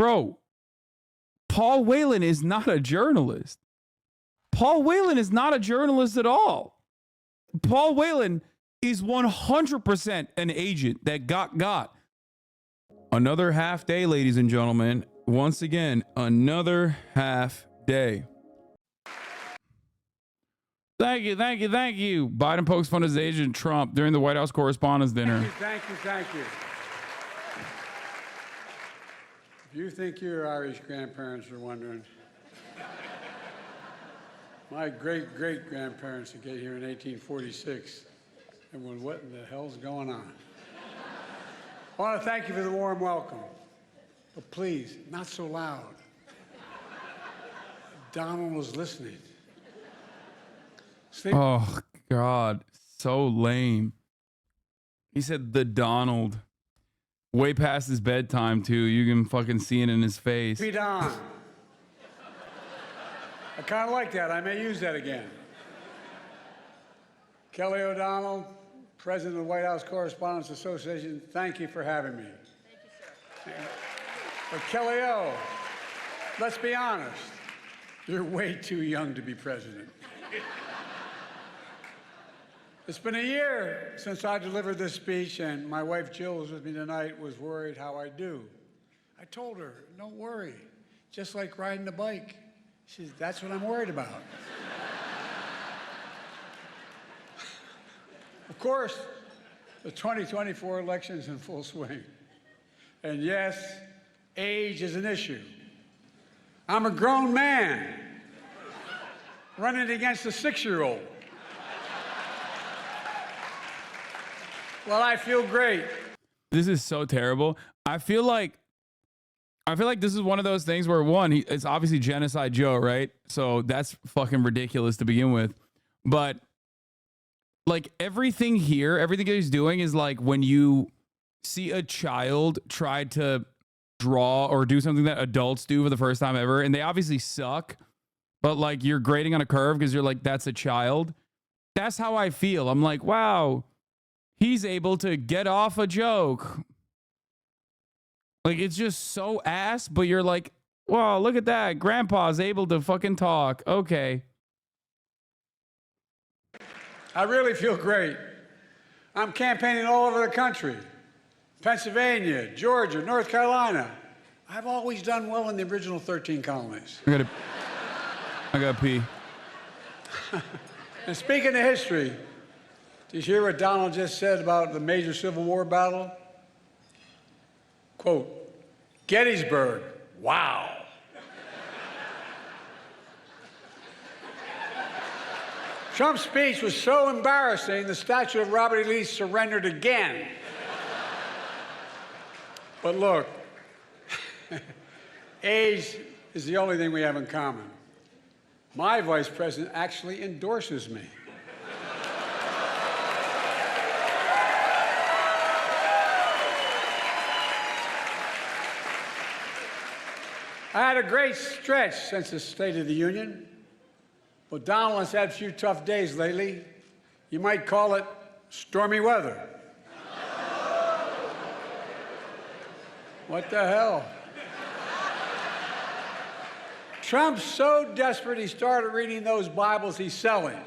Bro, Paul Whelan is not a journalist. Paul Whelan is not a journalist at all. Paul Whelan is 100% an agent that got. Another half day, ladies and gentlemen. Once again, another half day. Thank you. Biden pokes fun at his agent Trump during the White House Correspondents' Dinner. Thank you. If you think your Irish grandparents are wondering, my great-great-grandparents that came here in 1846, and went, what in the hell's going on? I want to thank you for the warm welcome, but please, not so loud. Donald was listening. Oh, God. So lame. He said the Donald. Way past his bedtime, too. You can fucking see it in his face. Be Don. I kind of like that. I may use that again. Kelly O'Donnell, President of the White House Correspondents Association, thank you for having me. Thank you, sir. But Kelly O, let's be honest. You're way too young to be president. It's been a year since I delivered this speech, and my wife Jill, who's with me tonight, was worried how I do. I told her, don't worry, just like riding a bike. She said, that's what I'm worried about. Of course, the 2024 election is in full swing. And yes, age is an issue. I'm a grown man running against a 6-year-old. Well, I feel great. This is so terrible. I feel like this is one of those things where, one, it's obviously Genocide Joe, right? So that's fucking ridiculous to begin with. But like everything here, everything he's doing is like when you see a child try to draw or do something that adults do for the first time ever, and they obviously suck, but like you're grading on a curve because you're like, that's a child. That's how I feel. I'm like, wow, he's able to get off a joke. Like, it's just so ass, but you're like, wow, look at that. Grandpa's able to fucking talk. Okay. I really feel great. I'm campaigning all over the country. Pennsylvania, Georgia, North Carolina. I've always done well in the original 13 colonies. I gotta pee. And speaking of history, did you hear what Donald just said about the major Civil War battle? Quote, Gettysburg, wow. Trump's speech was so embarrassing, the statue of Robert E. Lee surrendered again. But look, age is the only thing we have in common. My vice president actually endorses me. I had a great stretch since the State of the Union. Well, Donald has had a few tough days lately. You might call it stormy weather. What the hell? Trump's so desperate he started reading those Bibles he's selling.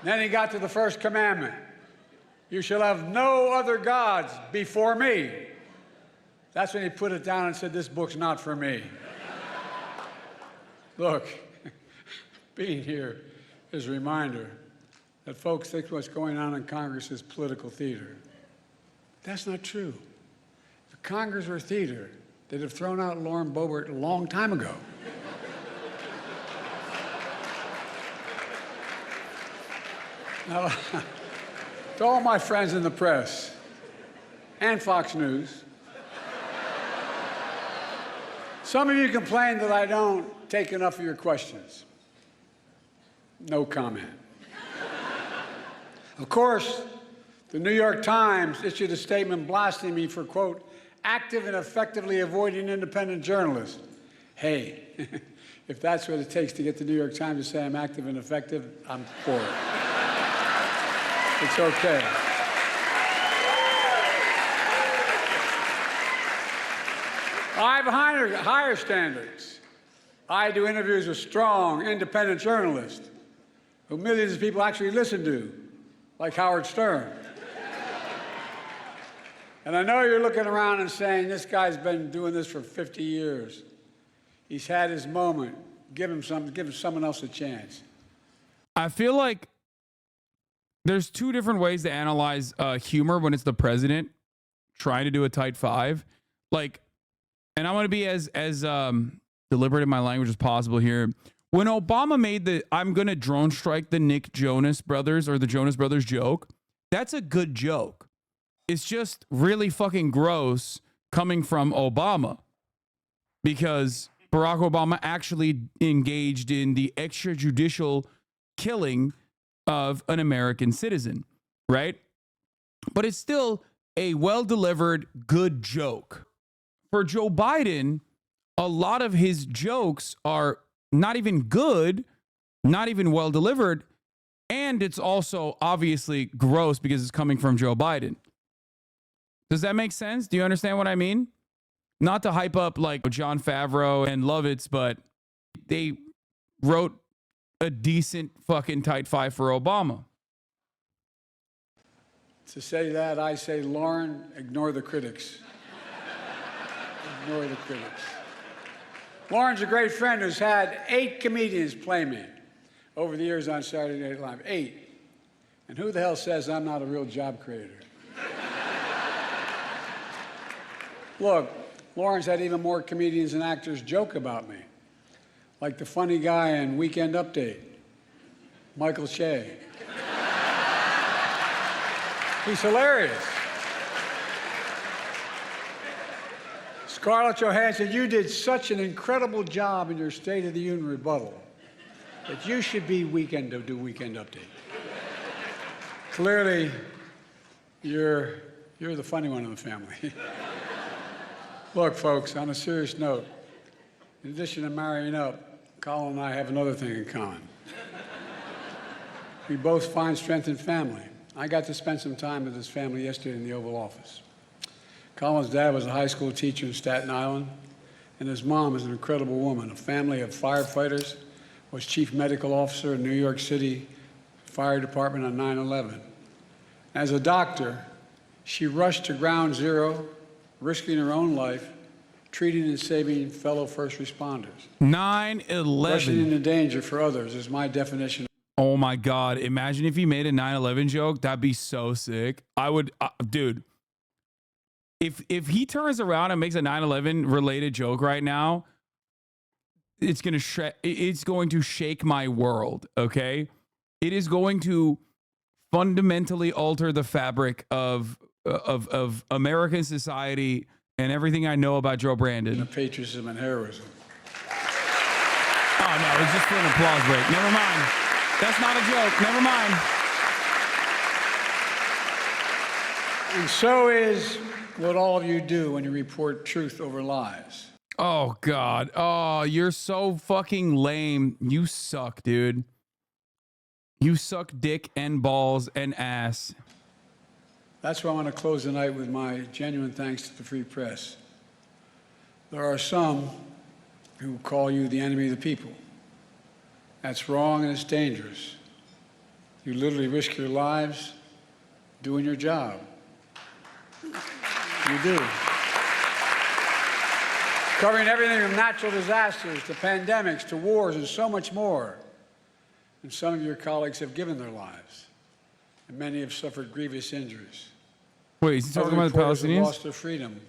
Then he got to the first commandment. You shall have no other gods before me. That's when he put it down and said, this book's not for me. Look, being here is a reminder that folks think what's going on in Congress is political theater. That's not true. If Congress were theater, they'd have thrown out Lauren Boebert a long time ago. Now, to all my friends in the press and Fox News, some of you complain that I don't take enough of your questions. No comment. Of course, the New York Times issued a statement blasting me for, quote, active and effectively avoiding independent journalists. Hey, if that's what it takes to get the New York Times to say I'm active and effective, I'm for it. It's okay. I have higher standards. I do interviews with strong, independent journalists who millions of people actually listen to, like Howard Stern. And I know you're looking around and saying, this guy's been doing this for 50 years. He's had his moment. Give him someone else a chance. I feel like there's two different ways to analyze humor when it's the president trying to do a tight five. Like, and I want to be as deliberate in my language as possible here. When Obama made the I'm going to drone strike the Nick Jonas brothers or the Jonas brothers joke, that's a good joke. It's just really fucking gross coming from Obama because Barack Obama actually engaged in the extrajudicial killing of an American citizen, right? But it's still a well-delivered, good joke. For Joe Biden, a lot of his jokes are not even good, not even well-delivered, and it's also obviously gross because it's coming from Joe Biden. Does that make sense? Do you understand what I mean? Not to hype up like Jon Favreau and Lovitz, but they wrote a decent fucking tight five for Obama. To say that, I say, Lauren, ignore the critics. Ignore the critics. Lauren's a great friend who's had 8 comedians play me over the years on Saturday Night Live. 8. And who the hell says I'm not a real job creator? Look, Lauren's had even more comedians and actors joke about me, like the funny guy in Weekend Update, Michael Che. He's hilarious. Scarlett Johansson, you did such an incredible job in your State of the Union rebuttal that you should be do Weekend Update. Clearly, you're the funny one in the family. Look, folks, on a serious note, in addition to marrying up, Colin and I have another thing in common. We both find strength in family. I got to spend some time with his family yesterday in the Oval Office. Colin's dad was a high school teacher in Staten Island, and his mom is an incredible woman, a family of firefighters, was chief medical officer in New York City Fire Department on 9/11. As a doctor, she rushed to ground zero, risking her own life, treating and saving fellow first responders. 9/11. Rushing into danger for others is my definition. Oh my God. Imagine if he made a 9/11 joke. That'd be so sick. I would, dude, if he turns around and makes a 9/11 related joke right now, it's going to shake my world. Okay. It is going to fundamentally alter the fabric of American society and everything I know about Joe Brandon. Patriotism and heroism. Oh no, it's just for an applause break. Never mind. That's not a joke. Never mind. And so is what all of you do when you report truth over lies. Oh God. Oh, you're so fucking lame. You suck, dude. You suck dick and balls and ass. That's why I want to close the night with my genuine thanks to the free press. There are some who call you the enemy of the people. That's wrong and it's dangerous. You literally risk your lives doing your job. You do. Covering everything from natural disasters to pandemics to wars and so much more. And some of your colleagues have given their lives, and many have suffered grievous injuries. Wait, is he talking about the Palestinians? Lost their freedom.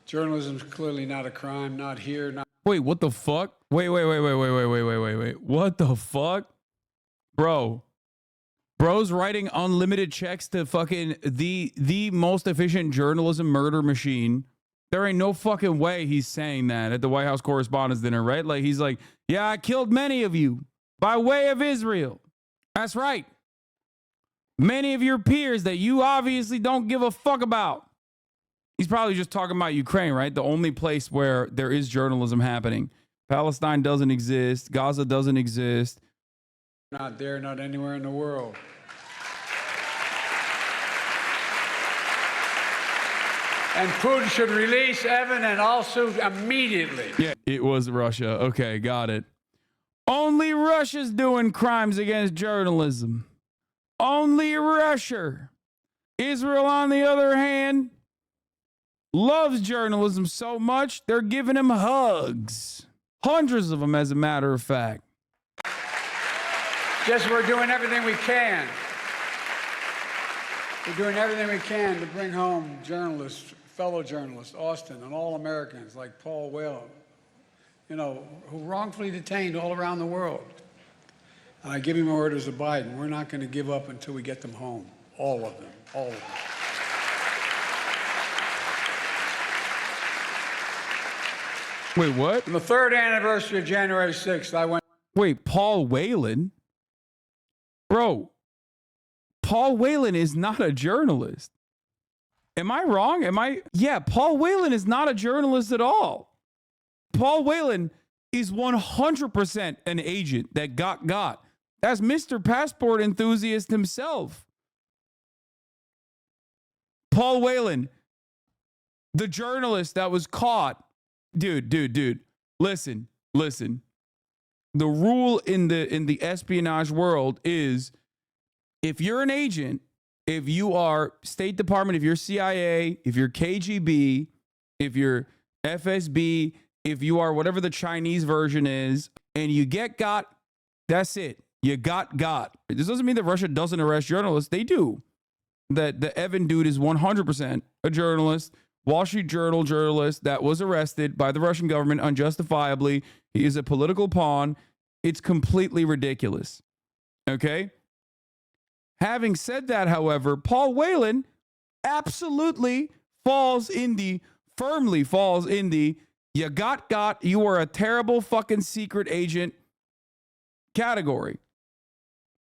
Journalism's clearly not a crime, not here, not. Wait, what the fuck? Wait. What the fuck? Bro's writing unlimited checks to fucking the most efficient journalism murder machine. There ain't no fucking way he's saying that at the White House Correspondents' Dinner, right? Like, he's like, yeah, I killed many of you by way of Israel. That's right. Many of your peers that you obviously don't give a fuck about. He's probably just talking about Ukraine, right? The only place where there is journalism happening. Palestine doesn't exist. Gaza doesn't exist. Not there, not anywhere in the world. And Putin should release Evan and also immediately. Yeah, it was Russia. Okay, got it. Only Russia's doing crimes against journalism. Only Russia. Israel, on the other hand, loves journalism so much, they're giving him hugs. Hundreds of them, as a matter of fact. Just we're doing everything we can. We're doing everything we can to bring home journalists, fellow journalists, Austin, and all Americans like Paul Whelan, you know, who wrongfully detained all around the world. And I give him orders to Biden. We're not going to give up until we get them home. All of them. All of them. Wait, what? On the third anniversary of January 6th, I went. Wait, Paul Whelan? Bro, Paul Whelan is not a journalist. Am I wrong? Yeah, Paul Whelan is not a journalist at all. Paul Whelan is 100% an agent that got. That's Mr. Passport Enthusiast himself. Paul Whelan, the journalist that was caught. Dude. Listen. The rule in the espionage world is if you're an agent, if you are State Department, if you're CIA, if you're KGB, if you're FSB, if you are whatever the Chinese version is, and you get got, that's it. You got. This doesn't mean that Russia doesn't arrest journalists. They do. That the Evan dude is 100% a journalist, Wall Street Journal journalist that was arrested by the Russian government unjustifiably. He is a political pawn. It's completely ridiculous. Okay? Having said that, however, Paul Whelan absolutely firmly falls in the you got, you are a terrible fucking secret agent category.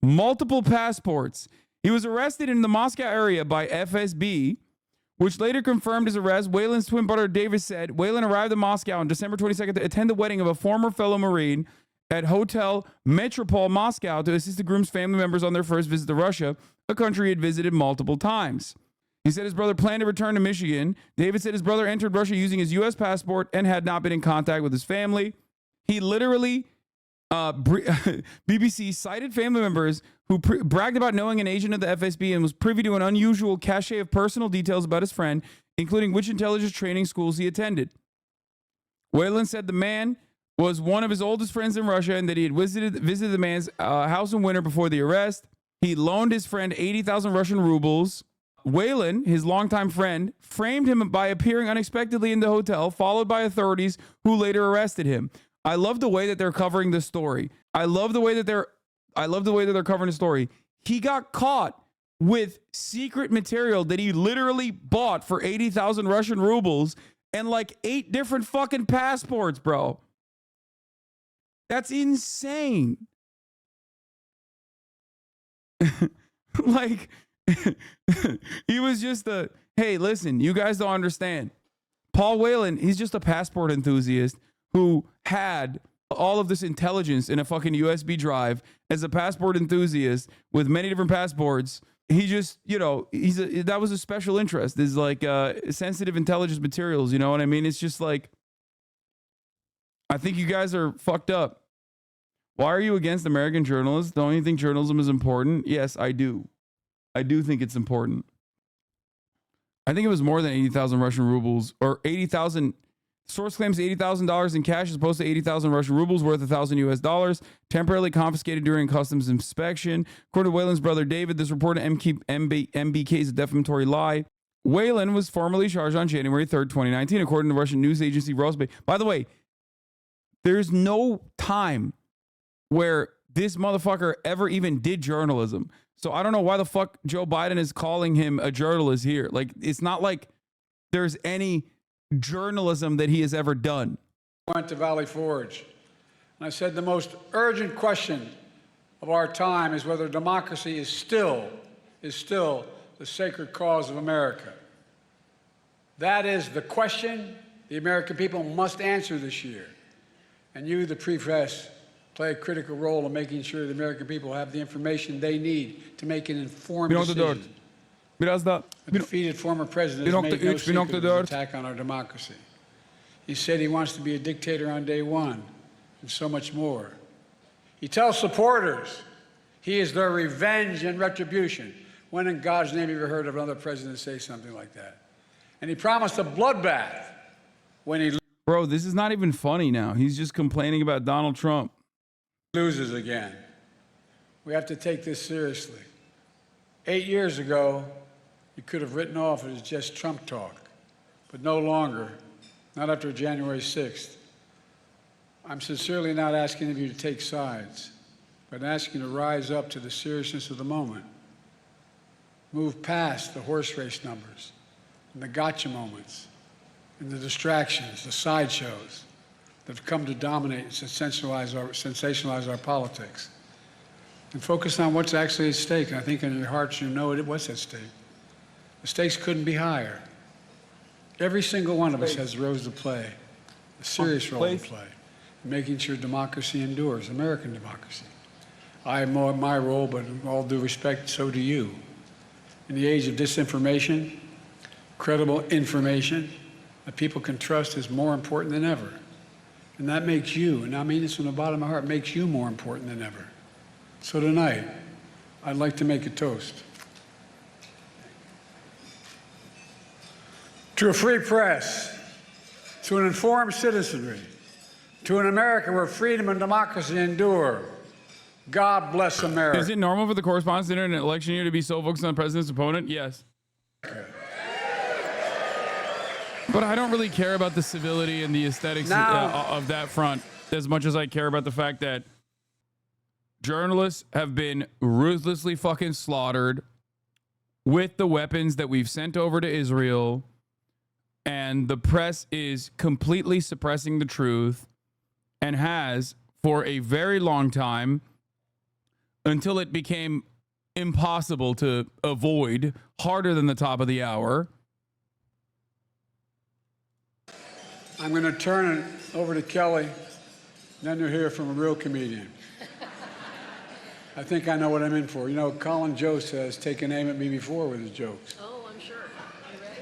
Multiple passports. He was arrested in the Moscow area by FSB, which later confirmed his arrest. Whelan's twin brother David said Whelan arrived in Moscow on December 22nd to attend the wedding of a former fellow Marine at Hotel Metropole Moscow to assist the groom's family members on their first visit to Russia, a country he had visited multiple times. He said his brother planned to return to Michigan. David said his brother entered Russia using his U.S. passport and had not been in contact with his family. He literally, BBC cited family members who bragged about knowing an agent of the FSB and was privy to an unusual cache of personal details about his friend, including which intelligence training schools he attended. Whelan said the man was one of his oldest friends in Russia and that he had visited the man's house in winter before the arrest. He loaned his friend 80,000 Russian rubles. Whelan, his longtime friend, framed him by appearing unexpectedly in the hotel, followed by authorities who later arrested him. I love the way that they're covering this story. I love the way that they're covering the story. He got caught with secret material that he literally bought for 80,000 Russian rubles and like 8 different fucking passports, bro. That's insane. Like, he was just hey, listen, you guys don't understand. Paul Whelan, he's just a passport enthusiast who had all of this intelligence in a fucking USB drive as a passport enthusiast with many different passports. He just, that was a special interest. Is like sensitive intelligence materials, you know what I mean? It's just like, I think you guys are fucked up. Why are you against American journalists? Don't you think journalism is important? Yes, I do. I do think it's important. I think it was more than 80,000 Russian rubles, or 80,000. Source claims $80,000 in cash as opposed to 80,000 Russian rubles worth $1,000 US, temporarily confiscated during customs inspection. According to Whelan's brother David, this report of MBK is a defamatory lie. Whelan was formally charged on January 3rd, 2019, according to the Russian news agency Rosby. By the way, there's no time where this motherfucker ever even did journalism. So I don't know why the fuck Joe Biden is calling him a journalist here. Like, it's not like there's any journalism that he has ever done. I went to Valley Forge, and I said the most urgent question of our time is whether democracy is still the sacred cause of America. That is the question the American people must answer this year. And you, the press, play a critical role in making sure the American people have the information they need to make an informed decision. Biraz da A defeated former president has made no 1.3, secret of his 1.4. attack on our democracy. He said he wants to be a dictator on day one, and so much more. He tells supporters he is their revenge and retribution. When in God's name have you ever heard of another president say something like that? And he promised a bloodbath when he Bro, this is not even funny now. He's just complaining about Donald Trump. loses again. We have to take this seriously. 8 years ago, you could have written off it as just Trump talk, but no longer, not after January 6th. I'm sincerely not asking of you to take sides, but asking you to rise up to the seriousness of the moment. Move past the horse race numbers and the gotcha moments and the distractions, the sideshows that have come to dominate and sensationalize our politics. And focus on what's actually at stake. And I think in your hearts you know what's at stake. The stakes couldn't be higher. Every single one of us has a role to play, a serious role to play, in making sure democracy endures, American democracy. I have my role, but with all due respect, so do you. In the age of disinformation, credible information that people can trust is more important than ever. And that makes you, and I mean this from the bottom of my heart, makes you more important than ever. So tonight, I'd like to make a toast. To a free press, to an informed citizenry, to an America where freedom and democracy endure. God bless America. Is it normal for the Correspondent Dinner in an election year to be so focused on the president's opponent? Yes. But I don't really care about the civility and the aesthetics of that front as much as I care about the fact that journalists have been ruthlessly fucking slaughtered with the weapons that we've sent over to Israel, and the press is completely suppressing the truth and has for a very long time until it became impossible to avoid, harder than the top of the hour. I'm going to turn it over to Kelly, then you'll hear from a real comedian. I think I know what I'm in for. You know, Colin Jost has taken aim at me before with his jokes. Oh, I'm sure. You ready?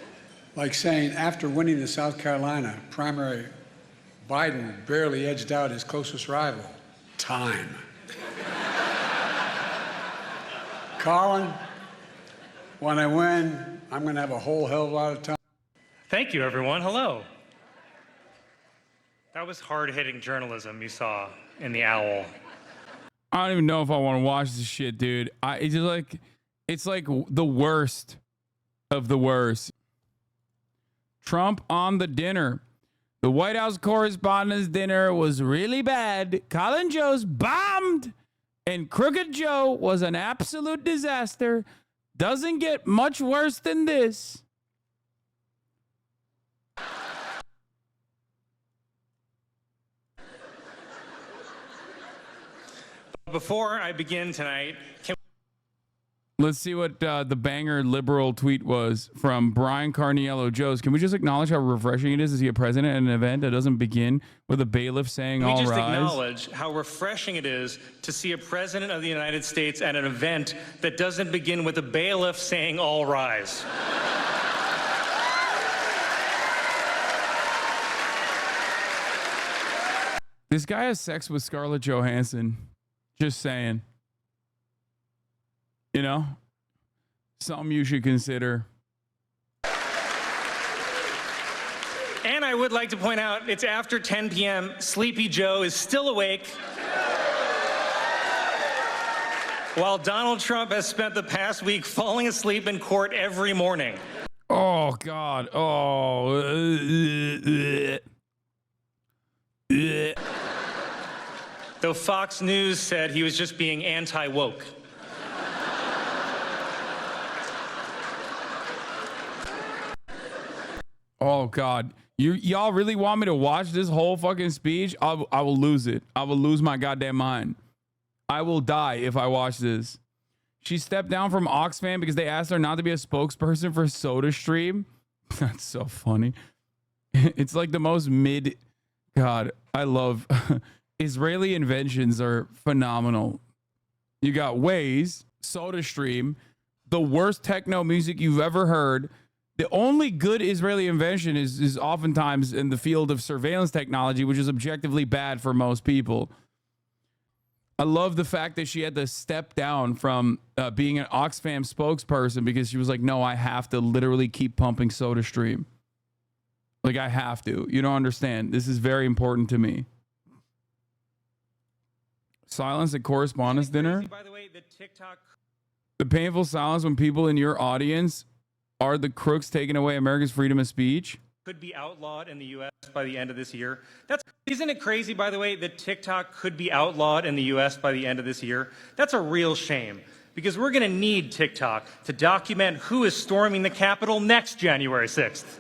Like saying, after winning the South Carolina primary, Biden barely edged out his closest rival. Time. Colin, when I win, I'm going to have a whole hell of a lot of time. Thank you, everyone. Hello. That was hard-hitting journalism you saw in The Owl. I don't even know if I want to watch this shit, dude. It's like the worst of the worst. Trump on the dinner. The White House Correspondents' dinner was really bad. Colin Jost bombed, and Crooked Joe was an absolute disaster. Doesn't get much worse than this. Before I begin tonight, Let's see what the banger liberal tweet was from Brian Carniello Joes. Can we just acknowledge how refreshing it is to see a president at an event that doesn't begin with a bailiff saying all rise? we just acknowledge how refreshing it is to see a president of the United States at an event that doesn't begin with a bailiff saying all rise. This guy has sex with Scarlett Johansson. Just saying. You know, something you should consider. And I would like to point out, it's after 10 p.m. Sleepy Joe is still awake, while Donald Trump has spent the past week falling asleep in court every morning. Oh, God. Oh. Though Fox News said he was just being anti-woke. Oh, God. Y'all really want me to watch this whole fucking speech? I will lose it. I will lose my goddamn mind. I will die if I watch this. She stepped down from Oxfam because they asked her not to be a spokesperson for SodaStream. That's so funny. It's like the most mid... God, I love... Israeli inventions are phenomenal. You got Waze, SodaStream, the worst techno music you've ever heard. The only good Israeli invention is oftentimes in the field of surveillance technology, which is objectively bad for most people. I love the fact that she had to step down from being an Oxfam spokesperson because she was like, no, I have to literally keep pumping SodaStream. Like, I have to. You don't understand. This is very important to me. Silence at Correspondence dinner. By the way, the TikTok. The painful silence when people in your audience are the crooks taking away America's freedom of speech. Could be outlawed in the U.S. by the end of this year. Isn't it crazy, by the way, that TikTok could be outlawed in the U.S. by the end of this year? That's a real shame, because we're going to need TikTok to document who is storming the Capitol next January 6th.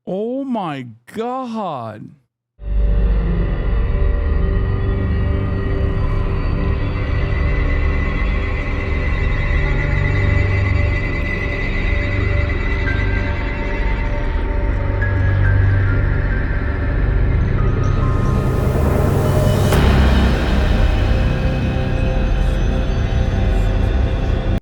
Oh my God.